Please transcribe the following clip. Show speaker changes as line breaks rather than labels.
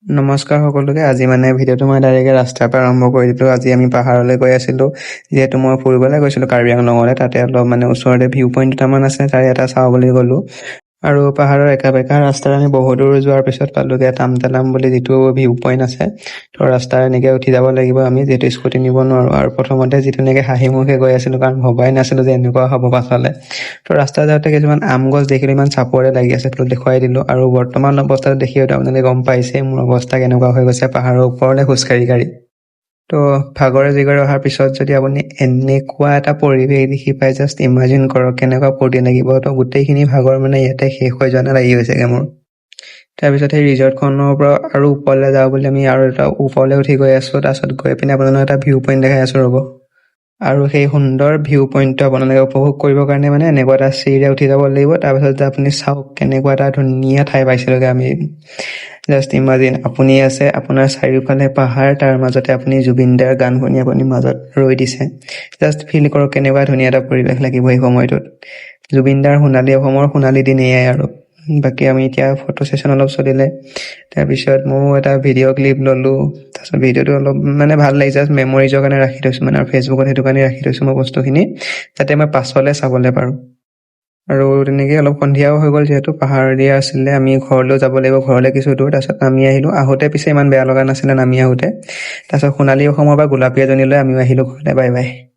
নমস্কাৰ সকলোকে। আজি ভিডিঅ'টো মই ডাইৰেক্ট ৰাস্তাৰ পৰা আৰম্ভ কৰি দিলোঁ। আজি আমি পাহাৰলৈ গৈ আছিলোঁ। যিহেতু মই ফুৰিবলৈ গৈছিলোঁ কাৰ্বি আংলঙলৈ, তাতে অলপ ওচৰতে ভিউ পইণ্ট দুটামান আছে, তাৰে এটা চাওঁ বুলি গ'লোঁ। আৰু পাহাৰৰ একা বেকা ৰাস্তাৰে আমি বহু দূৰ যোৱাৰ পিছত পালোঁগৈ টামটালাম বুলি যিটো ভিউ পইণ্ট আছে। তো ৰাস্তা এনেকৈ উঠি যাব লাগিব আমি, যিহেতু স্কুটি নিব নোৱাৰোঁ। আৰু প্ৰথমতে যিটো এনেকৈ হাঁহি মুখে গৈ আছিলোঁ, কাৰণ ভবাই নাছিলোঁ যে এনেকুৱা হ'ব পাছলৈ। তো ৰাস্তা যাওঁতে কিছুমান আম গছ দেখিলোঁ, ইমান চাপৰে লাগি আছে, তো দেখুৱাই দিলোঁ। আৰু বৰ্তমান অৱস্থাটো দেখি আপোনালোকে গম পাইছে মোৰ অৱস্থা কেনেকুৱা হৈ গৈছে পাহাৰৰ ওপৰলৈ খোজকাঢ়ি কাঢ়ি। তো ভাগৰে জিগৰে অহাৰ পিছত যদি আপুনি এনেকুৱা এটা পৰিৱেশ দেখি পায়, জাষ্ট ইমাজিন কৰক কেনেকুৱা ফূৰ্তি লাগিব। তো গোটেইখিনি ভাগৰ ইয়াতে শেষ হৈ যোৱা লাগি গৈছেগৈ মোৰ। তাৰপিছত সেই ৰিজৰ্টখনৰ পৰা আৰু ওপৰলৈ যাওঁ বুলি আমি আৰু এটা ওপৰলৈ উঠি গৈ আছোঁ। তাৰপিছত গৈ পিনে আপোনালোকক এটা ভিউ পইণ্ট দেখাই আছোঁ ৰ'ব। আৰু সেই সুন্দৰ ভিউ পইণ্টটো আপোনালোকে উপভোগ কৰিবৰ কাৰণে এনেকুৱা এটা চিৰিৰে উঠি যাব লাগিব। তাৰপিছত যে আপুনি চাওক কেনেকুৱা এটা ধুনীয়া ঠাই পাইছিলোঁগৈ আমি। জাষ্ট ইমাজিন, আপুনি আছে, আপোনাৰ চাৰিওফালে পাহাৰ, তাৰ মাজতে আপুনি জুবিন দাৰ গান শুনি আপুনি মাজত ৰৈ দিছে। জাষ্ট ফিল কৰক কেনেকুৱা ধুনীয়া এটা পৰিৱেশ লাগিব এই সময়টোত। জুবিন দাৰ অসমৰ সোণালী দিন এয়াই আৰু। বাকী আমি এতিয়া ফটো ছেশ্যন অলপ চলিলে, তাৰপিছত ময়ো এটা ভিডিঅ' ক্লিপ ল'লোঁ। তাৰপিছত ভিডিঅ'টো অলপ ভাল লাগিছে, জাষ্ট মেমৰিজৰ কাৰণে ৰাখি থৈছোঁ আৰু ফেচবুকত সেইটো কাৰণে ৰাখি থৈছোঁ মই বস্তুখিনি, যাতে মই পাছলৈ চাবলৈ পাৰোঁ। আৰু তেনেকৈ অলপ সন্ধিয়াও হৈ গ'ল, যিহেতু পাহাৰীয়া আছিলে, আমি ঘৰলৈও যাব লাগিব, ঘৰলৈ কিছু দূৰ। তাৰপিছত নামি আহিলোঁ। আহোঁতে পিছে ইমান বেয়া লগা নাছিলে নামি আহোঁতে। তাৰপিছত সোণালী অসমৰ পৰা গোলাপী এজনীলৈ আমিও আহিলোঁ ঘৰলৈ। Bye bye.